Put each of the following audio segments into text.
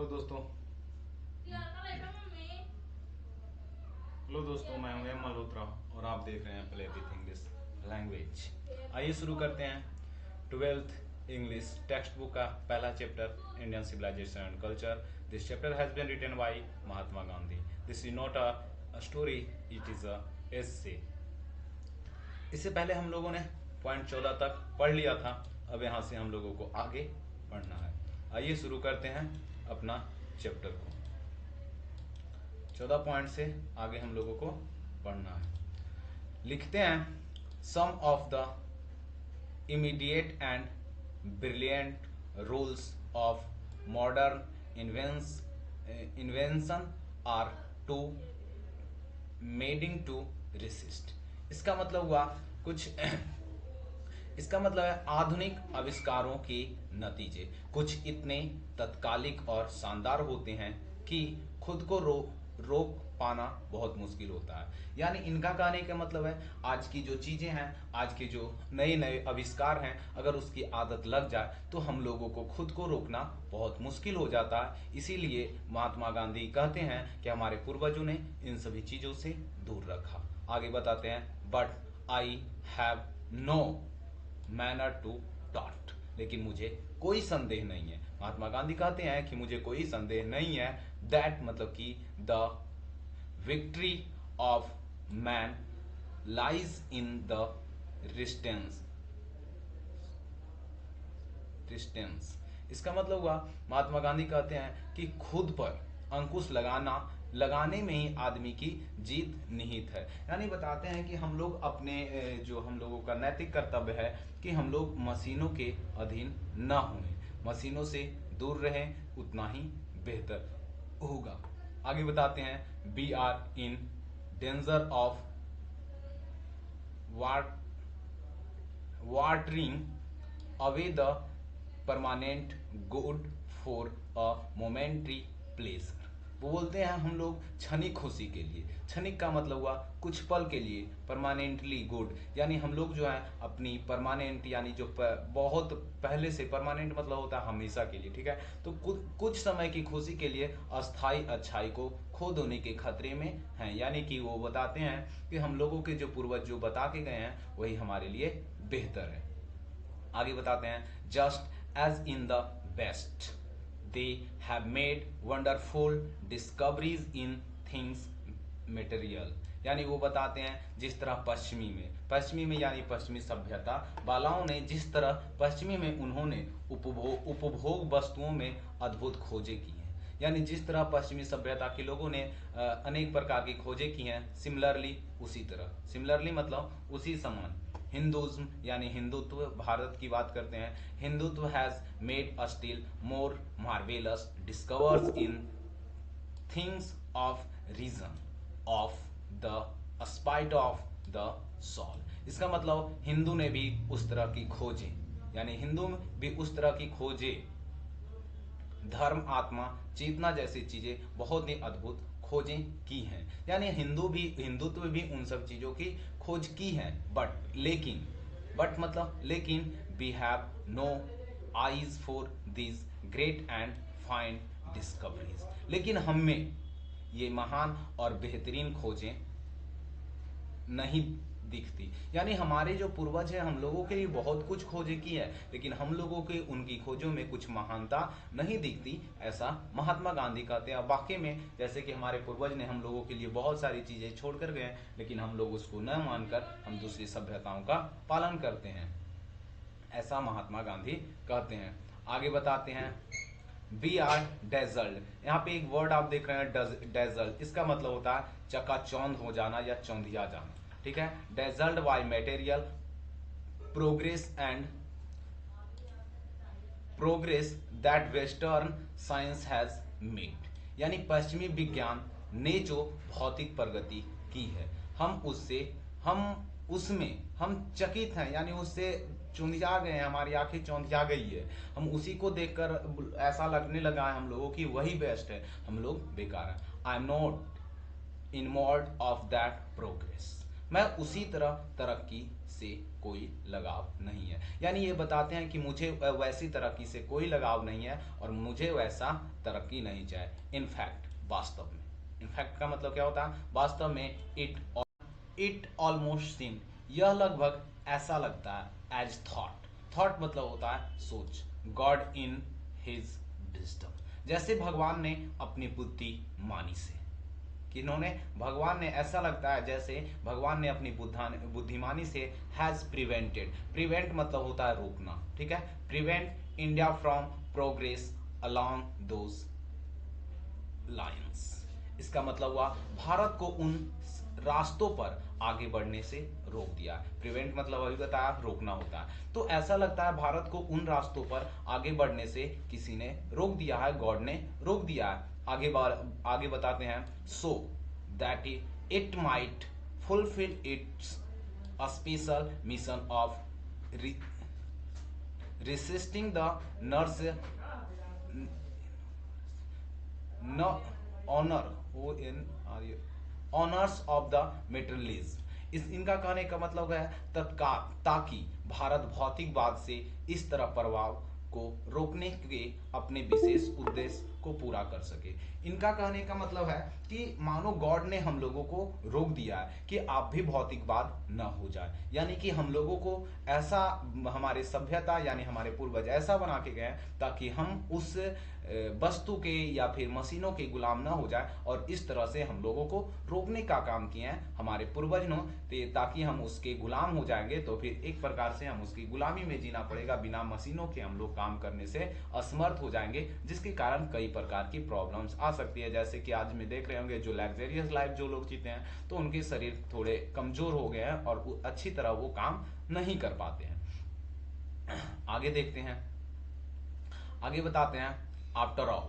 Hello दोस्तों। मैं हूं एम मल्होत्रा और आप देख रहे हैं प्ले विथ इंग्लिश लैंग्वेज। आइए शुरू करते हैं 12th इंग्लिश टेक्स्ट बुक का पहला chapter, Indian civilisation and culture. This chapter has been written by Mahatma Gandhi. This is not a story, it is a essay. इससे पहले हम लोगों ने पॉइंट 14 तक पढ़ लिया था। अब यहाँ से हम लोगों को आगे पढ़ना है। आइए शुरू करते हैं अपना चैप्टर को। 14 पॉइंट से आगे हम लोगों को पढ़ना है। लिखते हैं, some of the immediate and brilliant rules of modern invention are too maddening to resist. इसका मतलब हुआ कुछ इसका मतलब है आधुनिक आविष्कारों के नतीजे कुछ इतने तत्कालिक और शानदार होते हैं कि खुद को रोक पाना बहुत मुश्किल होता है। यानी इनका कहने का मतलब है आज की जो चीजें हैं, आज के जो नए नए आविष्कार हैं, अगर उसकी आदत लग जाए तो हम लोगों को खुद को रोकना बहुत मुश्किल हो जाता है। इसीलिए महात्मा गांधी कहते हैं कि हमारे पूर्वजों ने इन सभी चीजों से दूर रखा। आगे बताते हैं, but I have no manner to taught. लेकिन मुझे कोई संदेह नहीं है। महात्मा गांधी कहते हैं कि मुझे कोई संदेह नहीं है दैट मतलब कि the victory of man lies in the resistance resistance. इसका मतलब हुआ महात्मा गांधी कहते हैं कि खुद पर अंकुश लगाने में ही आदमी की जीत निहित है। यानी बताते हैं कि हम लोग अपने जो हम लोगों का नैतिक कर्तव्य है कि हम लोग मशीनों के अधीन न हों, मशीनों से दूर रहें, उतना ही बेहतर होगा। आगे बताते हैं, we are in danger of watering away the permanent good for a momentary pleasure. वो बोलते हैं हम लोग क्षणिक खुशी के लिए, क्षणिक का मतलब हुआ कुछ पल के लिए, परमानेंटली गुड यानी हम लोग जो है अपनी परमानेंट यानी जो बहुत पहले से, परमानेंट मतलब होता है हमेशा के लिए, ठीक है। तो कुछ समय की खुशी के लिए अस्थाई अच्छाई को खो देने के खतरे में हैं। यानी कि वो बताते हैं कि हम लोगों के जो पूर्वज जो बता के गए हैं वही हमारे लिए बेहतर है। आगे बताते हैं, just as in the best they have made wonderful discoveries in things material. यानी वो बताते हैं जिस तरह पश्चिमी में यानी पश्चिमी सभ्यता वालाओं ने जिस तरह पश्चिमी में उन्होंने उपभोग वस्तुओं में अद्भुत खोजें की हैं। यानी जिस तरह पश्चिमी सभ्यता के लोगों ने अनेक प्रकार की खोजें की हैं, सिमिलरली मतलब उसी समान हिंदुज्म यानी हिंदुत्व, भारत की बात करते हैं, Hindutva has made a still more marvellous discovers in things of reason of the spite of the soul. इसका मतलब हिंदू ने भी उस तरह की खोजें, यानी हिंदू भी उस तरह की खोजें, धर्म, आत्मा, चेतना जैसी चीजें बहुत ही अद्भुत खोजें की हैं। यानी हिंदुत्व भी उन सब चीजों की खोज की है। बट मतलब लेकिन we have no eyes for this great and fine discoveries. लेकिन हम में ये महान और बेहतरीन खोजें नहीं दिखती। यानी हमारे जो पूर्वज हैं हम लोगों के लिए बहुत कुछ खोजें की है, लेकिन हम लोगों के उनकी खोजों में कुछ महानता नहीं दिखती, ऐसा महात्मा गांधी कहते हैं। वाकई में जैसे कि हमारे पूर्वज ने हम लोगों के लिए बहुत सारी चीजें छोड़ कर गए, लेकिन हम लोग उसको न मानकर हम दूसरी सभ्यताओं का पालन करते हैं, ऐसा महात्मा गांधी कहते हैं। आगे बताते हैं, वी आर डेजल्ट। यहाँ पे एक वर्ड आप देख रहे हैं डेजल्ट, इसका मतलब होता है चकाचौंध हो जाना या चौंधिया जाना, ठीक है। Dazzled by material progress that western science has made. यानी पश्चिमी विज्ञान ने जो भौतिक प्रगति की है, हम उसमें हम चकित हैं, यानी उससे चौंधिया गए हैं, हमारी आंखें चौंधिया गई है। हम उसी को देखकर ऐसा लगने लगा है हम लोगों की वही बेस्ट है, हम लोग बेकार हैं। I am not in mode of that progress. मैं उसी तरह तरक्की से कोई लगाव नहीं है। यानी ये बताते हैं कि मुझे वैसी तरक्की से कोई लगाव नहीं है और मुझे वैसा तरक्की नहीं चाहिए। इनफैक्ट, वास्तव में, इनफैक्ट का मतलब क्या होता है? वास्तव में। इट ऑलमोस्ट सीम, यह लगभग ऐसा लगता है। एज थॉट, थॉट मतलब होता है सोच। गॉड इन हिज विजडम, जैसे भगवान ने अपनी बुद्धिमानी से, किन्होंने? भगवान ने, ऐसा लगता है जैसे भगवान ने अपनी बुद्धिमानी से हैज प्रिवेंटेड, प्रिवेंट मतलब होता है रोकना, ठीक है, prevent India from progress along those lines. इसका मतलब हुआ भारत को उन रास्तों पर आगे बढ़ने से रोक दिया। प्रिवेंट मतलब अभी बताया, रोकना होता है। तो ऐसा लगता है भारत को उन रास्तों पर आगे बढ़ने से किसी ने रोक दिया है, गॉड ने रोक दिया है। आगे बताते हैं, so that it might fulfil it's special mission of resisting the nurse no honor honours of the materialism. इस इनका कहने का मतलब है तत्काल, ताकि भारत भौतिकवाद से इस तरह प्रभाव को रोकने के अपने विशेष उद्देश्य को पूरा कर सके। इनका कहने का मतलब है कि मानो गॉड ने हम लोगों को रोक दिया है कि आप भी भौतिकवाद न हो जाए, यानी कि हम लोगों को ऐसा, हमारे सभ्यता यानी हमारे पूर्वज ऐसा बना के गए ताकि हम उस वस्तु के या फिर मशीनों के गुलाम ना हो जाए, और इस तरह से हम लोगों को रोकने का काम किए हैं हमारे पूर्वज ने, ताकि हम उसके गुलाम हो जाएंगे तो फिर एक प्रकार से हम उसकी गुलामी में जीना पड़ेगा, बिना मशीनों के हम लोग काम करने से असमर्थ हो जाएंगे, जिसके कारण कई प्रकार की प्रॉब्लम्स आ सकती है। जैसे कि आज में देख रहे होंगे जो लग्जरियस लाइफ जो लोग जीते हैं तो उनके शरीर थोड़े कमजोर हो गए हैं और अच्छी तरह वो काम नहीं कर पाते हैं। आगे देखते हैं, आगे बताते हैं, आफ्टर ऑल।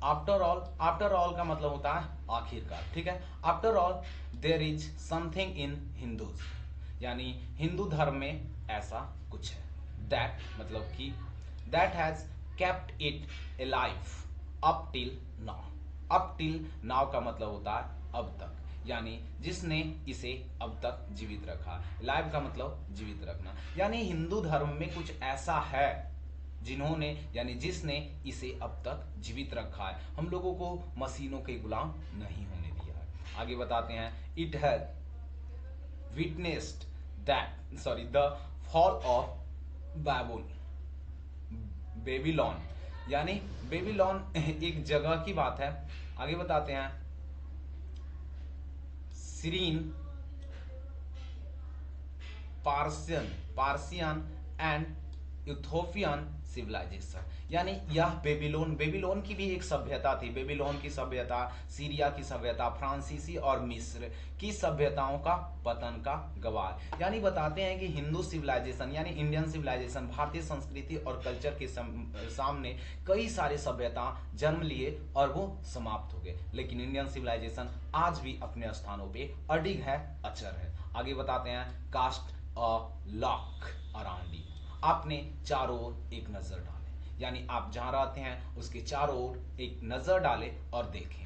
आफ्टर ऑल का मतलब होता है आखिरकार, ठीक है। After all there is something in Hindus, यानी हिंदू धर्म में ऐसा कुछ है। दैट मतलब कि that has kept it alive up till now. Up till now का मतलब होता है अब तक, यानी जिसने इसे अब तक जीवित रखा। लाइव का मतलब जीवित रखना, यानी हिंदू धर्म में कुछ ऐसा है जिन्होंने, यानी जिसने इसे अब तक जीवित रखा है, हम लोगों को मशीनों के गुलाम नहीं होने दिया है। आगे बताते हैं, it has witnessed the fall of Babylon, यानी बेबीलोन एक जगह की बात है। आगे बताते हैं, Syrian, Persian and Ethiopian civilisation, यानी यह बेबीलोन की भी एक सभ्यता थी। बेबीलोन की सभ्यता, सीरिया की सभ्यता, फ्रांसीसी और मिस्र की सभ्यताओं का पतन का गवाह। यानी बताते हैं कि हिंदू सिविलाइजेशन यानी इंडियन सिविलाइजेशन, भारतीय संस्कृति और कल्चर के सामने कई सारे सभ्यता जन्म लिए और वो समाप्त हो गए, लेकिन इंडियन सिविलाइजेशन आज भी अपने स्थानों पे अडिग है, अचर है। आगे बताते हैं, cast a look around you, आपने चारों ओर एक नजर डाले, यानी आप जहां रहते हैं उसके चारों ओर एक नजर डाले और देखें।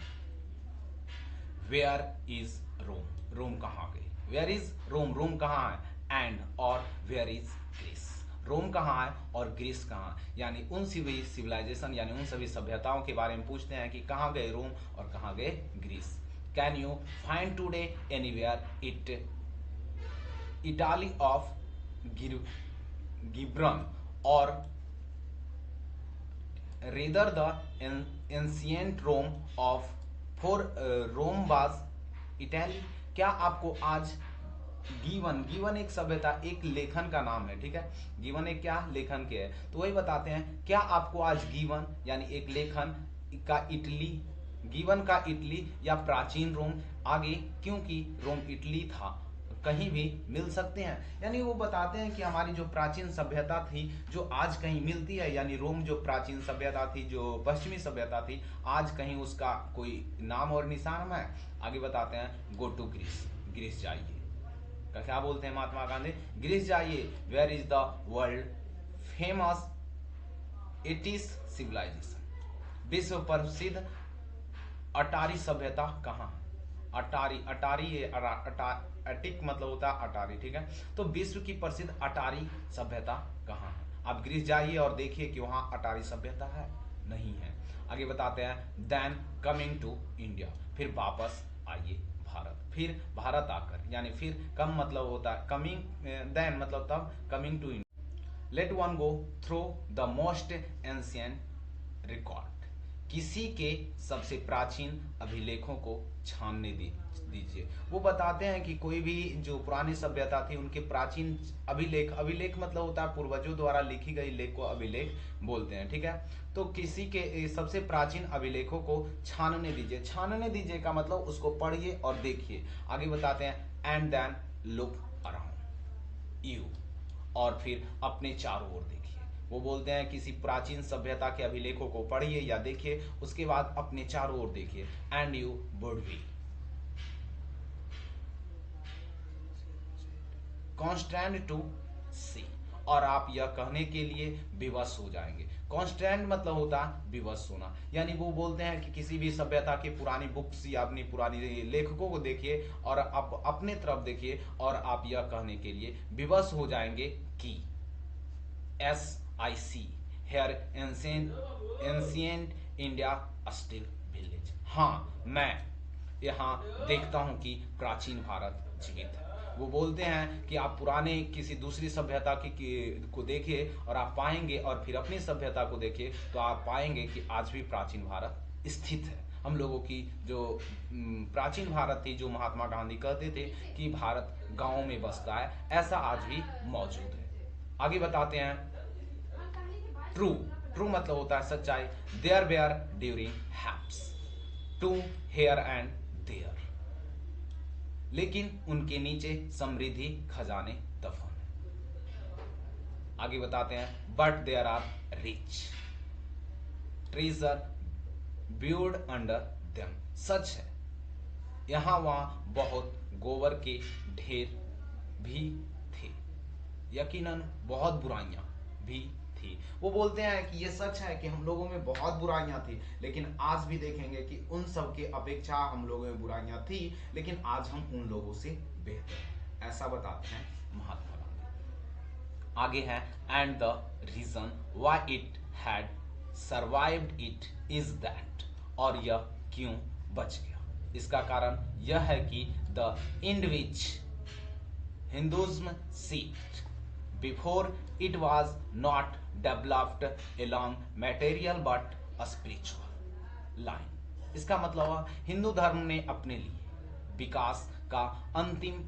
वेयर इज रोम, रोम कहाँ गई? वेयर इज रोम, रोम कहाँ है? एंड और वेयर इज ग्रीस, रोम कहाँ है और ग्रीस कहाँ? यानी उन सभी सिविलाइजेशन यानी उन सभी सभ्यताओं के बारे में पूछते हैं कि कहाँ गए रोम और कहाँ गए Greece. Can you find today anywhere Italy of Gibran or rather the ancient Rome of for Rome was Italy. क्या आपको आज गिवन एक सभ्यता, एक लेखन का नाम है, ठीक है, गिवन एक क्या लेखन के है, तो वही बताते हैं, क्या आपको आज गिवन यानी एक लेखन का इटली, गिवन का इटली या प्राचीन रोम, आगे क्योंकि रोम इटली था, कहीं भी मिल सकते हैं। यानी वो बताते हैं कि हमारी जो प्राचीन सभ्यता थी जो आज कहीं मिलती है, यानी रोम जो प्राचीन सभ्यता थी, जो पश्चिमी सभ्यता थी, आज कहीं उसका कोई नाम और निशान है। आगे बताते हैं, गो टू ग्रीस, ग्रीस जाइए। क्या बोलते हैं महात्मा गांधी? ग्रीस जाइए। Where is the world famous Attic civilisation, विश्व प्रसिद्ध अटारी सभ्यता कहाँ है? अटारी, अटारी अटिक मतलब होता है अटारी, ठीक है। तो विश्व की प्रसिद्ध अटारी सभ्यता कहाँ है? आप ग्रीस जाइए और देखिए कि वहाँ अटारी सभ्यता है, नहीं है। आगे बताते हैं, देन कमिंग टू इंडिया, फिर वापस आइए भारत। फिर भारत आकर, यानी फिर कम मतलब होता है कमिंग, देन मतलब तब, coming to India. Let one go through the most ancient record, किसी के सबसे प्राचीन अभिलेखों को छानने दीजिए। वो बताते हैं कि कोई भी जो पुरानी सभ्यता थी उनके प्राचीन अभिलेख, अभिलेख मतलब होता है पूर्वजों द्वारा लिखी गई लेख को अभिलेख बोलते हैं, ठीक है। तो किसी के सबसे प्राचीन अभिलेखों को छानने दीजिए। छानने दीजिए का मतलब उसको पढ़िए और देखिए। आगे बताते हैं, and then look around you, और फिर अपने चारों ओर देखिए। वो बोलते हैं किसी प्राचीन सभ्यता के अभिलेखों को पढ़िए या देखिए, उसके बाद अपने चारों ओर देखिए, and you would be constant to see, और आप यह कहने के लिए विवश हो जाएंगे। कॉन्स्टेंट मतलब होता है विवश होना, यानी वो बोलते हैं कि किसी भी सभ्यता की पुरानी बुक्स या अपनी पुरानी लेखकों को देखिए और आप अपने तरफ देखिए और आप यह कहने के लिए विवश हो जाएंगे कि SIC here ancient India still village. हाँ, मैं यहाँ देखता हूँ कि प्राचीन भारत जीवित है। वो बोलते हैं कि आप पुराने किसी दूसरी सभ्यता को देखिए और आप पाएंगे, और फिर अपनी सभ्यता को देखिए तो आप पाएंगे कि आज भी प्राचीन भारत स्थित है। हम लोगों की जो प्राचीन भारत थी, जो महात्मा गांधी कहते थे कि भारत गांवों में बसता है, ऐसा आज भी मौजूद है। आगे बताते हैं, ट्रू, ट्रू मतलब होता है सच्चाई। There were during haps to here and there, लेकिन उनके नीचे समृद्धि खजाने दफन है। आगे बताते हैं, but there are rich treasure buried under them, सच है यहाँ वहां बहुत गोबर के ढेर भी थे, यकीनन बहुत बुराइयां भी थी। वो बोलते हैं कि ये सच है कि हम लोगों में बहुत बुराइयां थी, लेकिन आज भी देखेंगे कि उन सब के अपेक्षा हम लोगों में बुराइयां थी, लेकिन आज हम उन लोगों से बेहतर हैं, ऐसा बताते हैं महात्मा गांधी। आगे है, and the reason why it had survived it is that, और यह क्यों बच गया, इसका कारण यह है कि the end which Hinduism seeped before it was not developed along material but a spiritual line। इसका मतलब है हिंदू धर्म ने अपने लिए विकास का अंतिम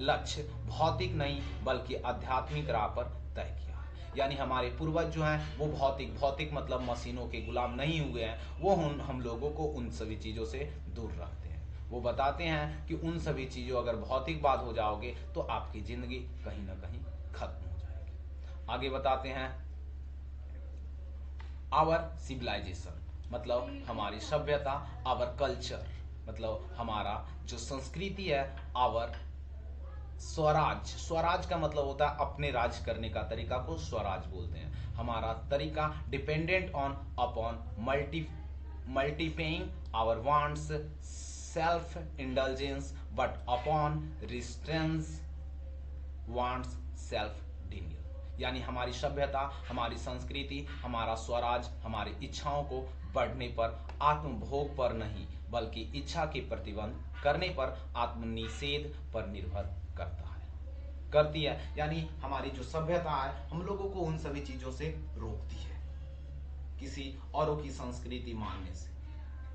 लक्ष्य भौतिक नहीं बल्कि आध्यात्मिक राह पर तय किया। यानी हमारे पूर्वज जो हैं वो भौतिक, भौतिक मतलब मशीनों के गुलाम नहीं हुए हैं, वो हम लोगों को उन सभी चीज़ों से दूर रखते हैं। वो बताते हैं कि उन सभी चीज़ों, अगर भौतिकवाद हो जाओगे तो आपकी ज़िंदगी कहीं ना कहीं खत्म हो जाएगी। आगे बताते हैं, आवर सिविलाइजेशन मतलब हमारी सभ्यता, आवर कल्चर मतलब हमारा जो संस्कृति है, आवर स्वराज, स्वराज का मतलब होता है अपने राज करने का तरीका को स्वराज बोलते हैं। हमारा तरीका dependent on upon multiplying our wants self indulgence but upon restraints wants self denial. यानी हमारी सभ्यता, हमारी संस्कृति, हमारा स्वराज हमारी इच्छाओं को बढ़ने पर, आत्मभोग पर नहीं बल्कि इच्छा के प्रतिबंध करने पर, आत्मनिषेध पर निर्भर करती है। यानी हमारी जो सभ्यता है हम लोगों को उन सभी चीजों से रोकती है, किसी औरों की संस्कृति मानने से,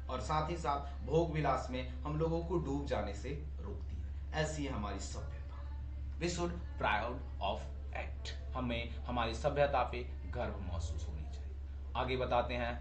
और साथ ही साथ भोग विलास में हम लोगों को डूब जाने से रोकती है। ऐसी है हमारी सभ्यता। We should proud of act, हमें हमारी सभ्यता पे गर्व महसूस होनी चाहिए। आगे बताते हैं,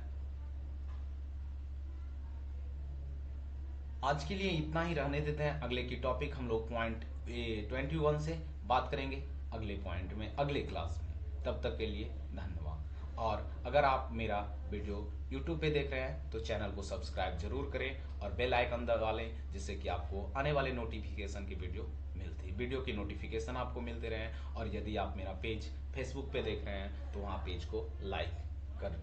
आज के लिए इतना ही रहने देते हैं। अगले की टॉपिक हम लोग पॉइंट 21 से बात करेंगे अगले पॉइंट में, अगले क्लास में। तब तक के लिए धन्यवाद। और अगर आप मेरा वीडियो यूट्यूब पे देख रहे हैं तो चैनल को सब्सक्राइब जरूर करें और बेल आइकन दबा लें, जिससे कि आपको आने वाले नोटिफिकेशन की वीडियो की नोटिफिकेशन आपको मिलते रहें। और यदि आप मेरा पेज फेसबुक पे देख रहे हैं तो वहाँ पेज को लाइक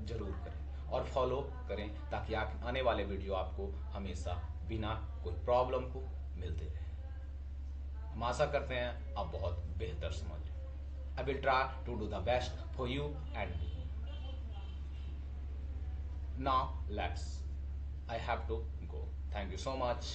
जरूर करें और फॉलो करें, ताकि आने वाले वीडियो आपको हमेशा बिना कोई प्रॉब्लम को मिलते रहे। हम आशा करते हैं आप बहुत बेहतर समझ लें। I will try to do the best for you and me. Now let's, I have to go. Thank you so much.